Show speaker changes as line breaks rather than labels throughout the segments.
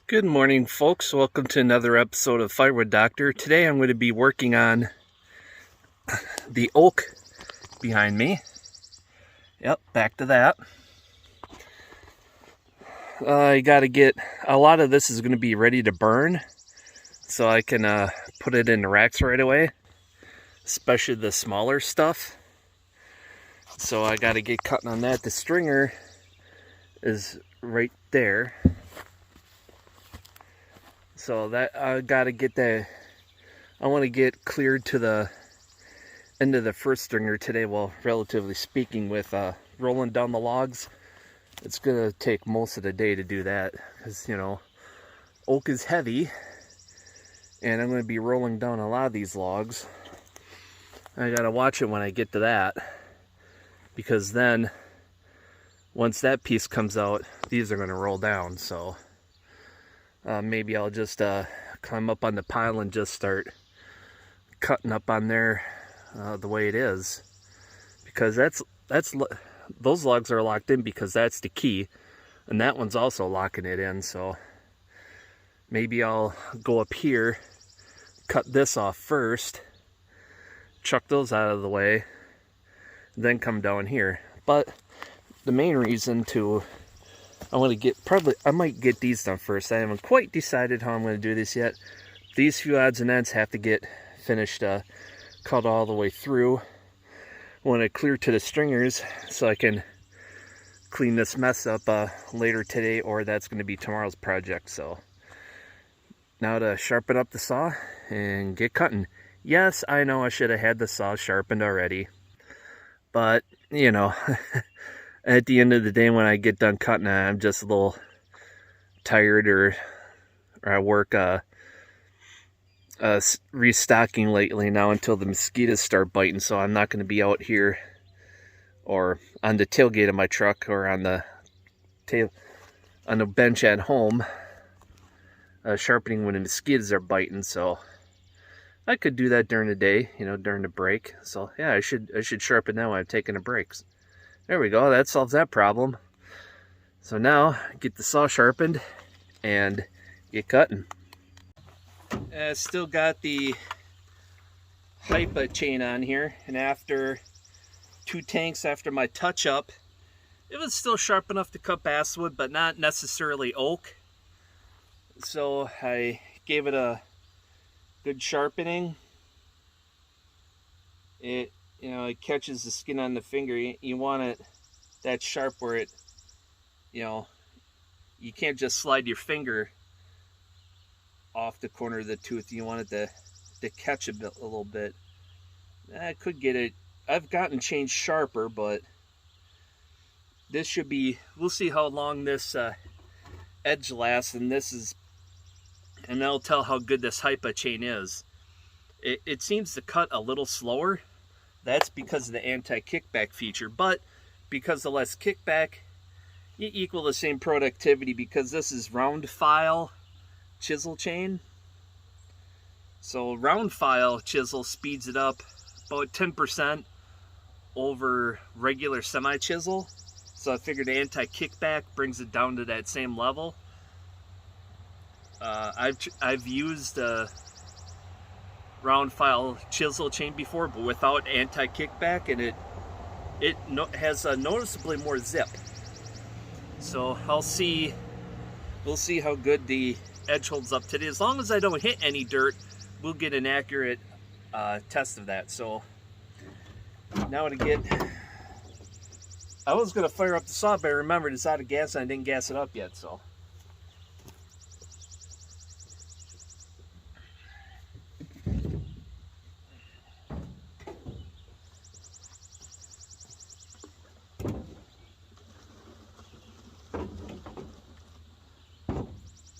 Good morning, folks. Welcome to another episode of Firewood Doctor. Today I'm going to be working on the oak behind me. Yep, back to that. I got to get, a lot of this is going to be ready to burn, so I can put it in the racks right away, especially the smaller stuff. So I got to get cutting on that. The stringer is right there. So that I gotta get that. I want to get cleared to the end of the first stringer today. Well, relatively speaking, with rolling down the logs, it's gonna take most of the day to do that because oak is heavy, and I'm gonna be rolling down a lot of these logs. I gotta watch it when I get to that, because then once that piece comes out, these are gonna roll down. So. Maybe I'll just climb up on the pile and just start cutting up on there the way it is, because those logs are locked in because that's the key, and that one's also locking it in. So maybe I'll go up here, cut this off first, chuck those out of the way, then come down here. But the main reason I might get these done first. I haven't quite decided how I'm going to do this yet. These few odds and ends have to get finished, cut all the way through. I want to clear to the stringers so I can clean this mess up later today, or that's going to be tomorrow's project. So now to sharpen up the saw and get cutting. Yes, I know I should have had the saw sharpened already, but at the end of the day, when I get done cutting, I'm just a little tired, or I work restocking lately now until the mosquitoes start biting. So I'm not going to be out here or on the tailgate of my truck or on the bench at home sharpening when the mosquitoes are biting. So I could do that during the day, during the break. So yeah, I should sharpen that when I'm taking a break. There we go, that solves that problem. So now, get the saw sharpened and get cutting. I still got the hypa chain on here, and after 2 tanks after my touch-up, it was still sharp enough to cut basswood, but not necessarily oak. So I gave it a good sharpening. It catches the skin on the finger. You want it that sharp where it, you can't just slide your finger off the corner of the tooth. You want it to catch a little bit. I could get it. I've gotten changed sharper, but this should be, we'll see how long this edge lasts, and that'll tell how good this hypa chain is. It seems to cut a little slower. That's because of the anti-kickback feature, but because of less kickback, you equal the same productivity, because this is round file chisel chain. So round file chisel speeds it up about 10% over regular semi-chisel. So I figured anti-kickback brings it down to that same level. I've used round file chisel chain before, but without anti-kickback, and it has a noticeably more zip. So we'll see how good the edge holds up today. As long as I don't hit any dirt, we'll get an accurate test of that. So now I was gonna fire up the saw, but I remembered it's out of gas and I didn't gas it up yet. So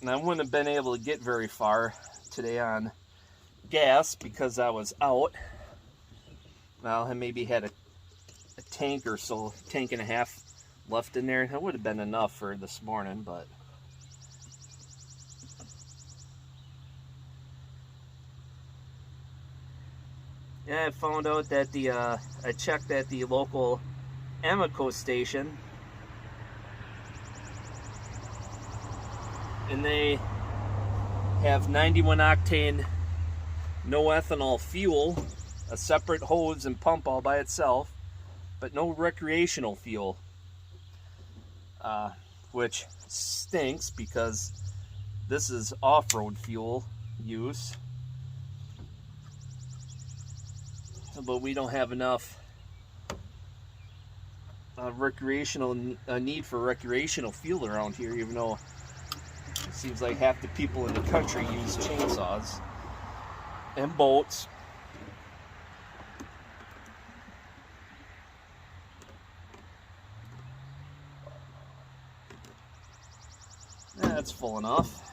and I wouldn't have been able to get very far today on gas because I was out. Well, I maybe had a tank or so, tank and a half left in there. That would have been enough for this morning, but yeah, I found out that I checked at the local Amoco station, and they have 91 octane no ethanol fuel, a separate hose and pump all by itself, but no recreational fuel, which stinks because this is off-road fuel use, but we don't have enough need for recreational fuel around here, even though it seems like half the people in the country use chainsaws and boats. That's full enough.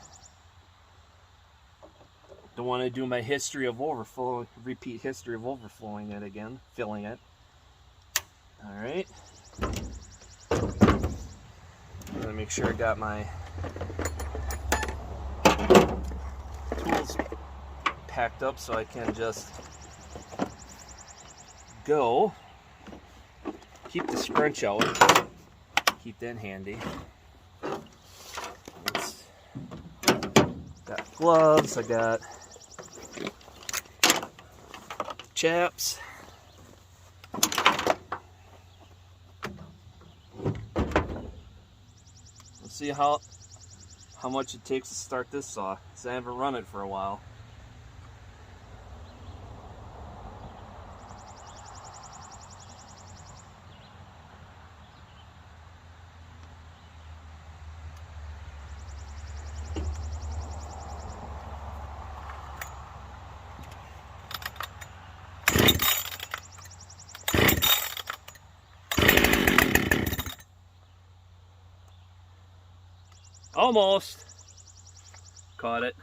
Don't want to do my history of overflow, repeat history of overflowing it again, filling it. All right. I'm gonna make sure I got my tools packed up so I can just go. Keep the scrunch out. Keep that handy. Got gloves. I got chaps. Let's see how much it takes to start this saw, because I haven't run it for a while. Almost caught it.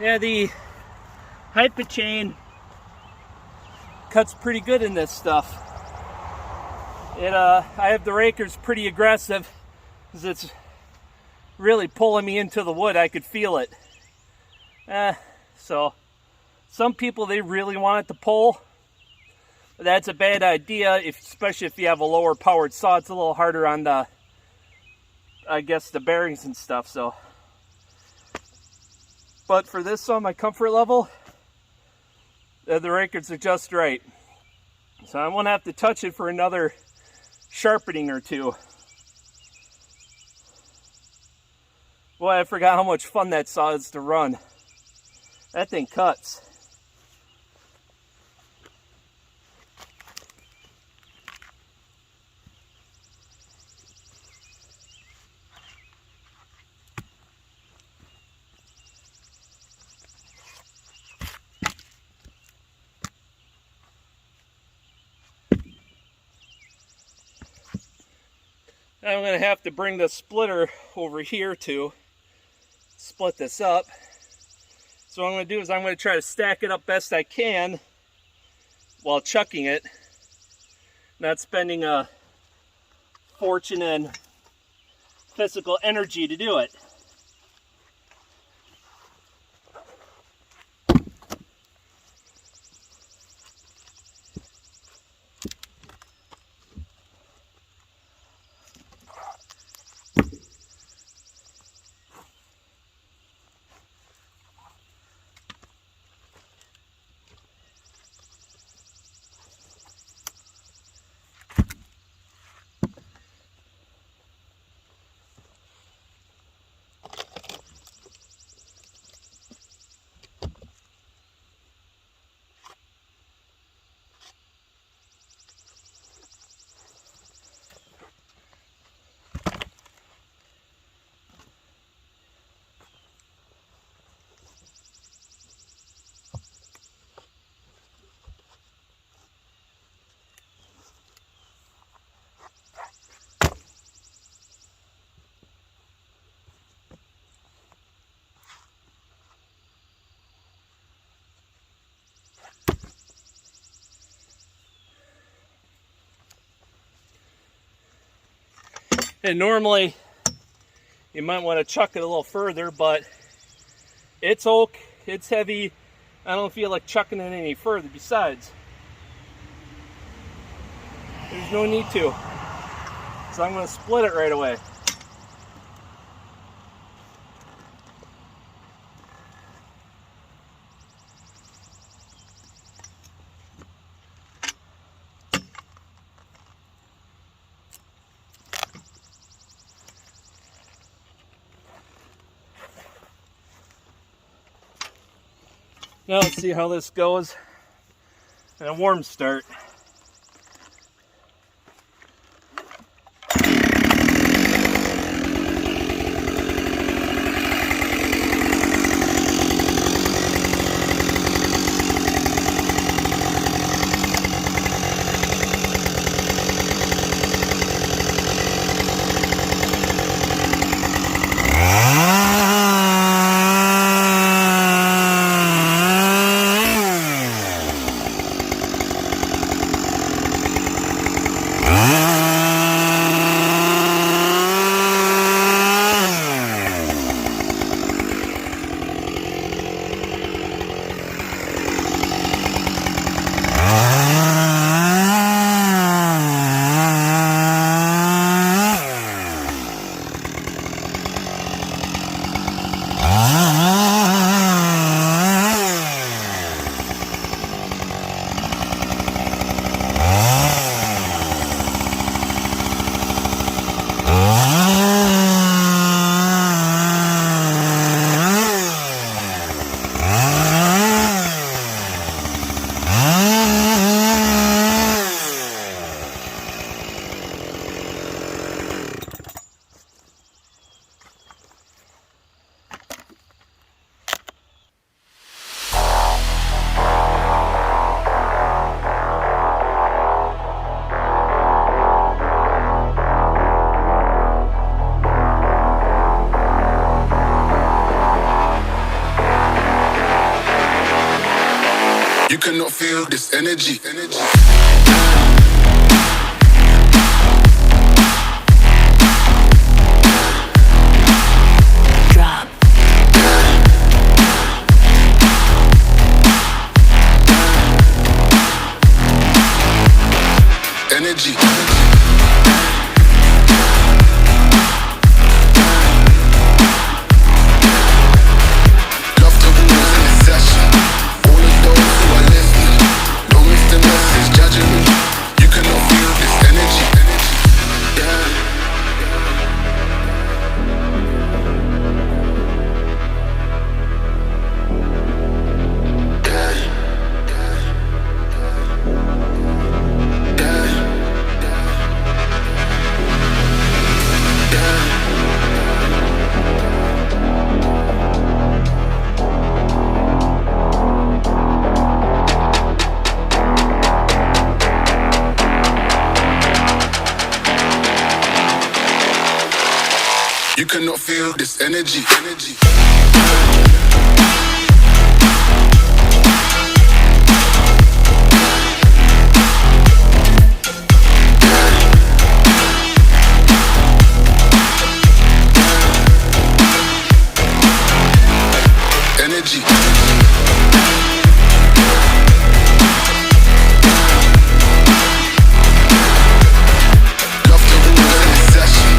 Yeah, the hypa chain cuts pretty good in this stuff. I have the rakers pretty aggressive because it's really pulling me into the wood. I could feel it. So some people, they really want it to pull. That's a bad idea, especially if you have a lower powered saw. It's a little harder on the, I guess, the bearings and stuff. So, but for this saw, my comfort level, the rakers are just right. So I won't have to touch it for another sharpening or two. Boy, I forgot how much fun that saw is to run. That thing cuts. I'm going to have to bring the splitter over here to split this up. So what I'm going to do is I'm going to try to stack it up best I can while chucking it, not spending a fortune and physical energy to do it. And normally you might want to chuck it a little further, but it's oak, it's heavy. I don't feel like chucking it any further. Besides, there's no need to. So I'm going to split it right away. Now let's see how this goes. And a warm start.
cannot feel this energy.
Drop.
Energy. Love to rules in this session. All of those who are listening, don't miss the message judging me. You cannot feel this energy. Yeah. You cannot feel this energy. Energy. Love to rule in this session.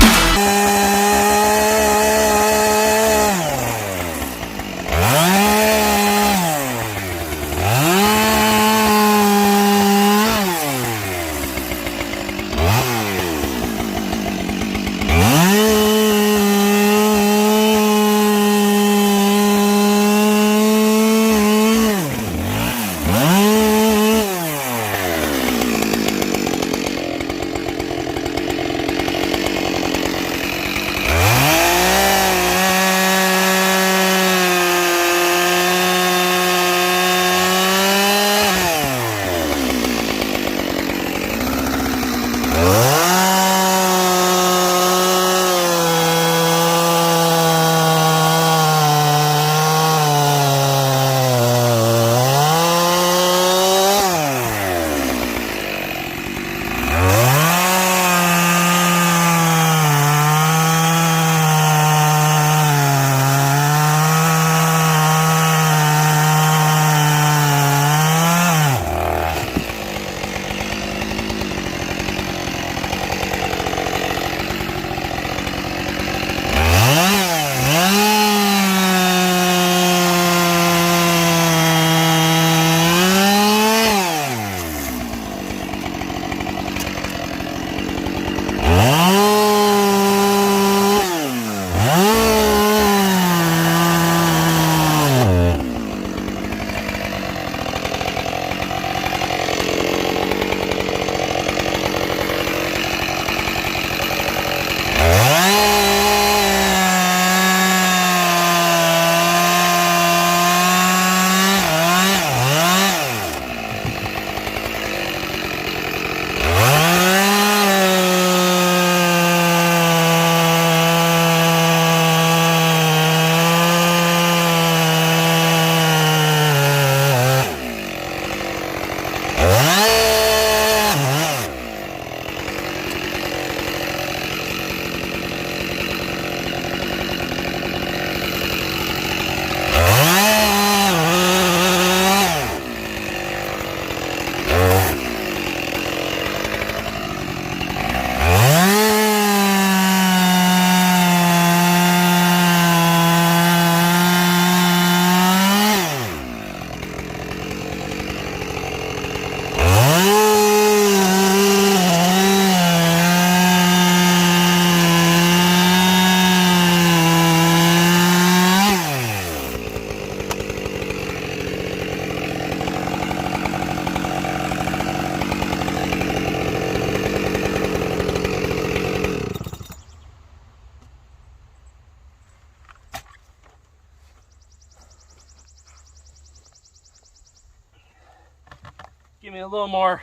Give me a little more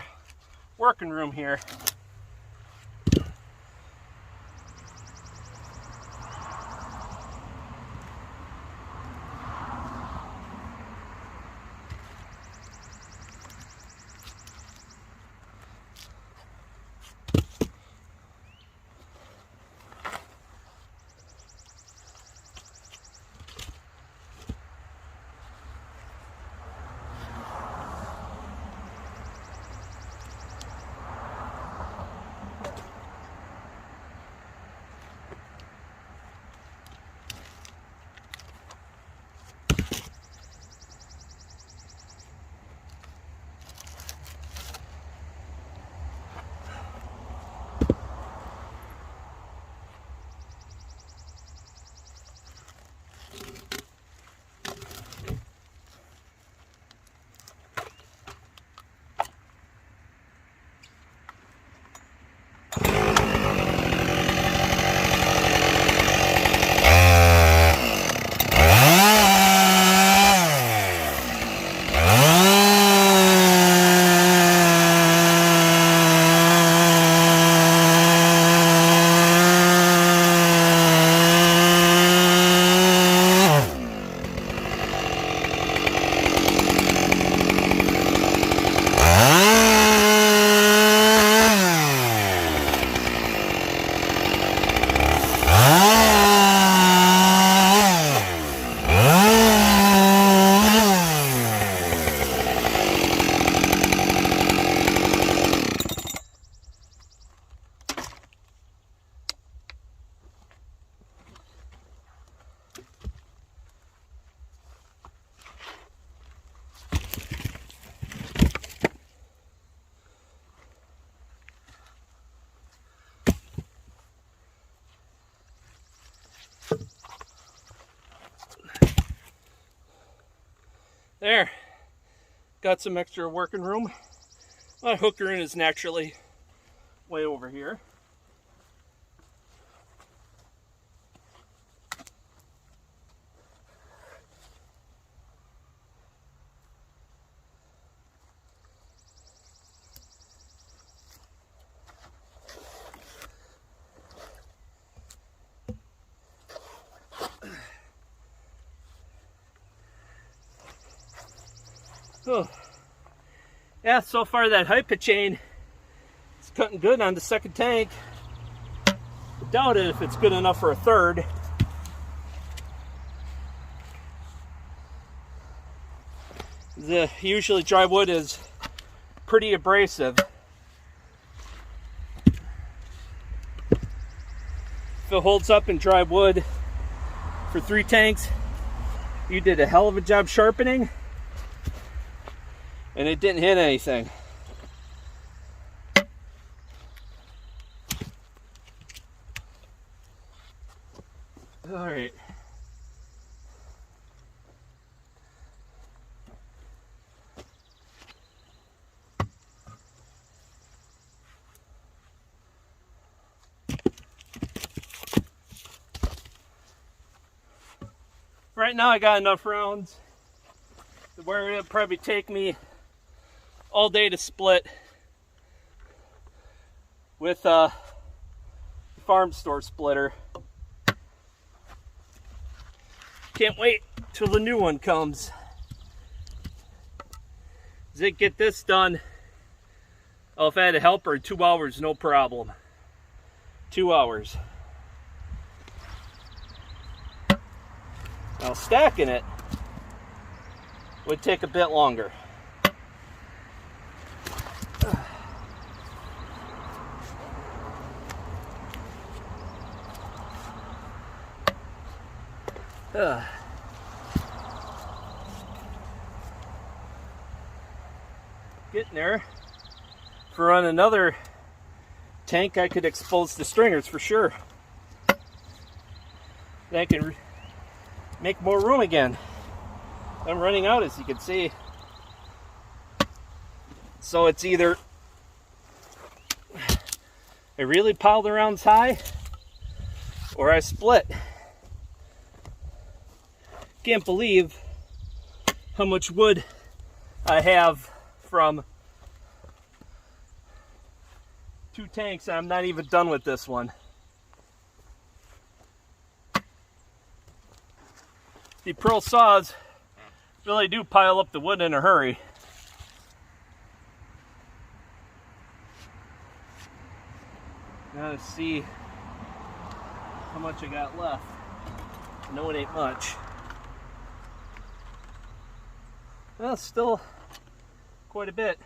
working room here. There. Got some extra working room. My hooker in is naturally way over here. Oh. Yeah, so far that hypa chain is cutting good on the second tank. I doubt it if it's good enough for a third. Usually dry wood is pretty abrasive. If it holds up in dry wood for 3 tanks, you did a hell of a job sharpening. And it didn't hit anything. All right. Right now I got enough rounds to where it'll probably take me all day to split with a farm store splitter. Can't wait till the new one comes. Does it get this done? Oh, if I had a helper in 2 hours, no problem. 2 hours. Now stacking it would take a bit longer. Getting there. For run another tank, I could expose the stringers for sure. Then I can make more room again. I'm running out, as you can see. So it's either I really pile the rounds high or I split. Can't believe how much wood I have from 2 tanks. I'm not even done with this one. The Pearl saws really do pile up the wood in a hurry. Now to see how much I got left. I know it ain't much. Well, still quite a bit.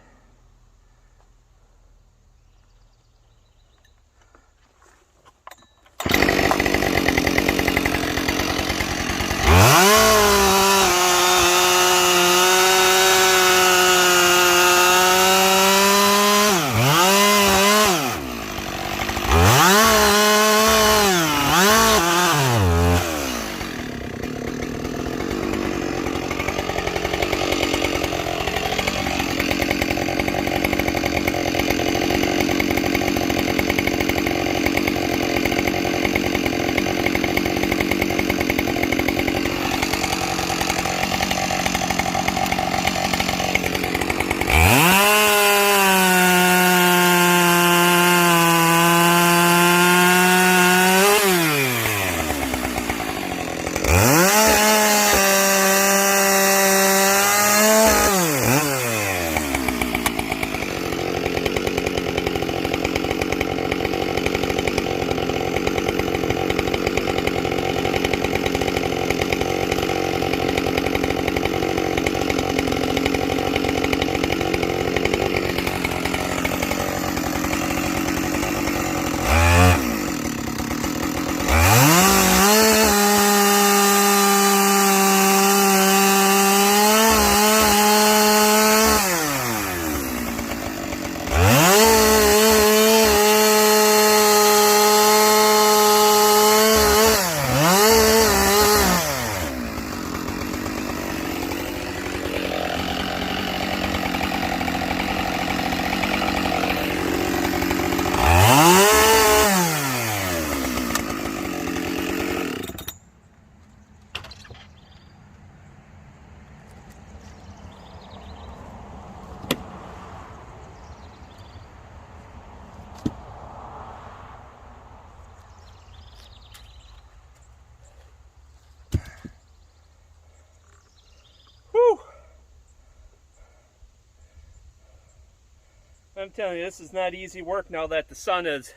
I'm telling you, this is not easy work now that the sun has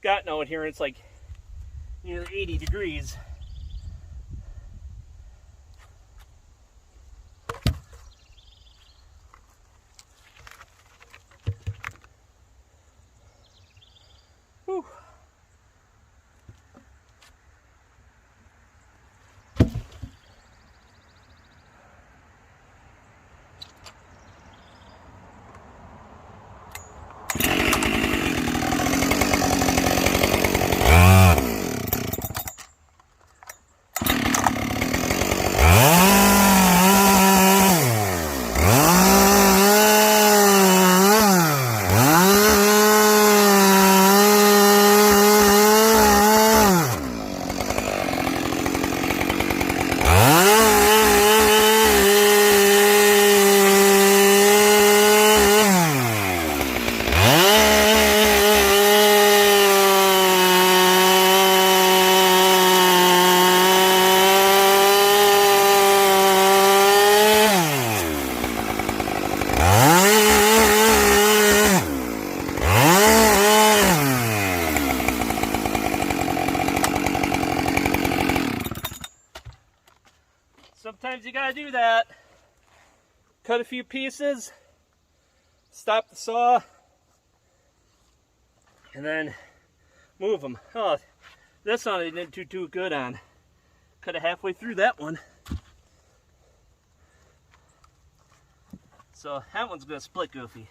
gotten out here. It's like nearly 80 degrees. Whew. Sometimes you gotta do that. Cut a few pieces, stop the saw, and then move them. Oh, this one I didn't do too good on. Cut it halfway through that one. So that one's gonna split goofy.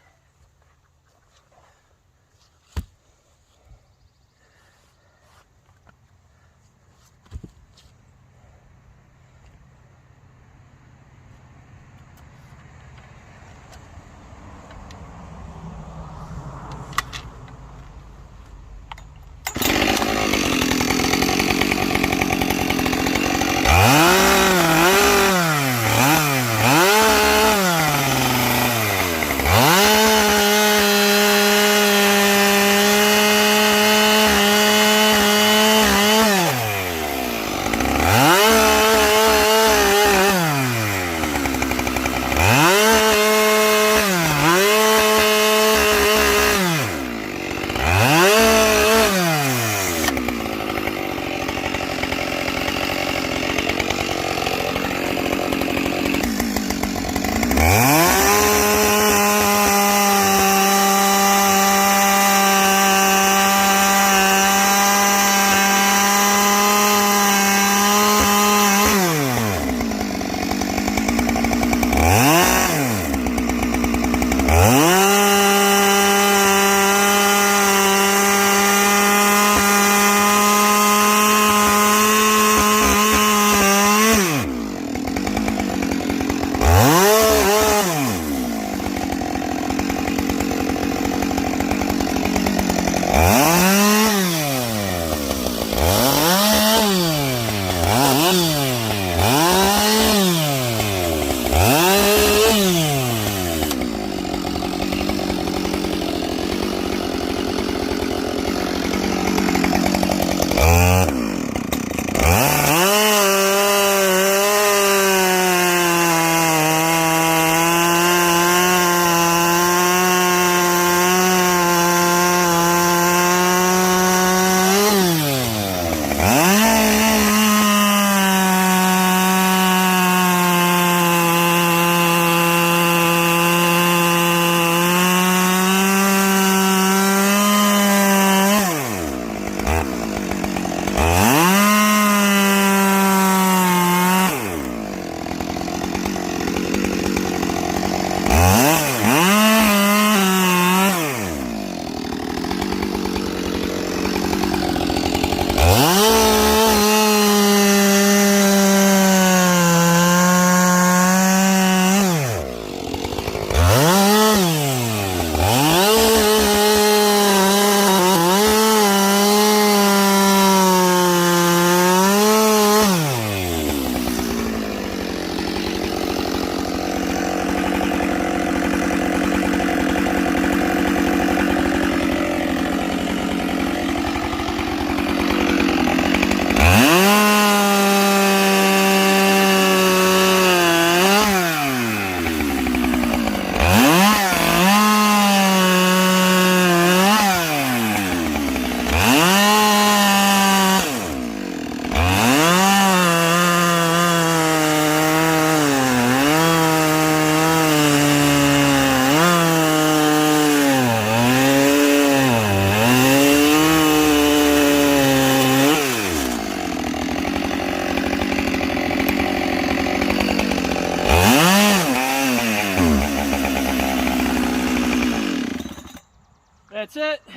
that's it.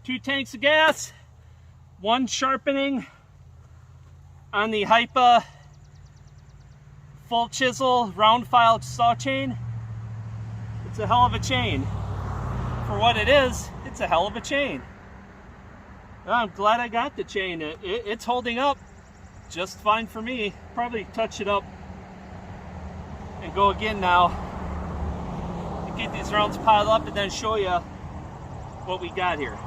2 tanks of gas, 1 sharpening on the Hypa full chisel round file saw chain. It's a hell of a chain. For what it is, it's a hell of a chain. I'm glad I got the chain. It's holding up just fine for me. Probably touch it up and go again now and get these rounds piled up and then show you what we got here.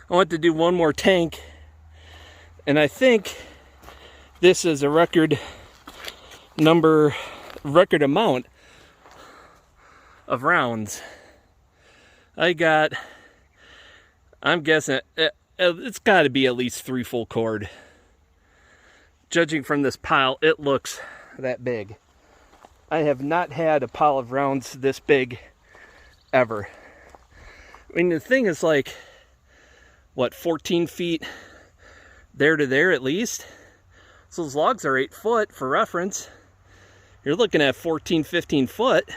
I want to do one more tank, and I think this is a record amount of rounds. I'm guessing it's got to be at least 3 full cord. Judging from this pile, it looks that big. I have not had a pile of rounds this big ever. I mean, the thing is like, what, 14 feet there to there at least? So those logs are 8 foot for reference. You're looking at 14, 15 foot.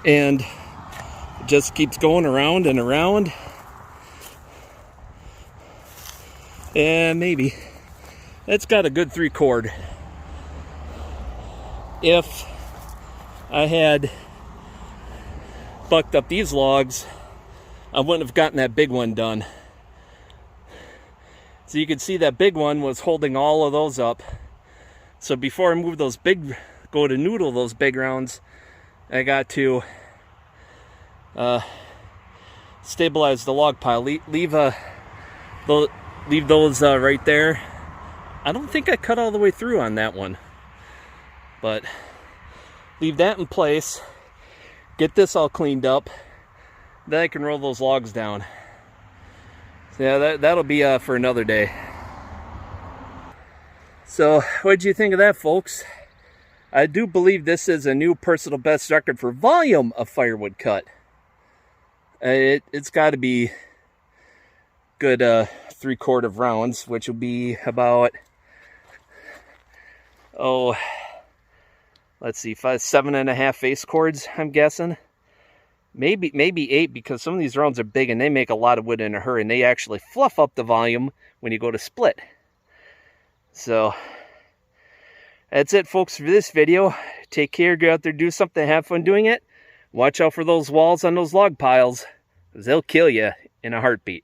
And it just keeps going around and around. And maybe. It's got a good 3 cord. If I had bucked up these logs, I wouldn't have gotten that big one done. So you can see that big one was holding all of those up. So before I move those go to noodle those big rounds, I got to stabilize the log pile. Leave those right there. I don't think I cut all the way through on that one, but leave that in place. Get this all cleaned up. Then I can roll those logs down. So yeah, that'll be for another day. So what'd you think of that, folks? I do believe this is a new personal best record for volume of firewood cut. It's got to be good 3/4 of rounds, which will be about, let's see, 7.5 ace cords, I'm guessing. Maybe 8, because some of these rounds are big and they make a lot of wood in a hurry, and they actually fluff up the volume when you go to split. So that's it, folks, for this video. Take care, go out there, do something, have fun doing it. Watch out for those walls on those log piles, because they'll kill you in a heartbeat.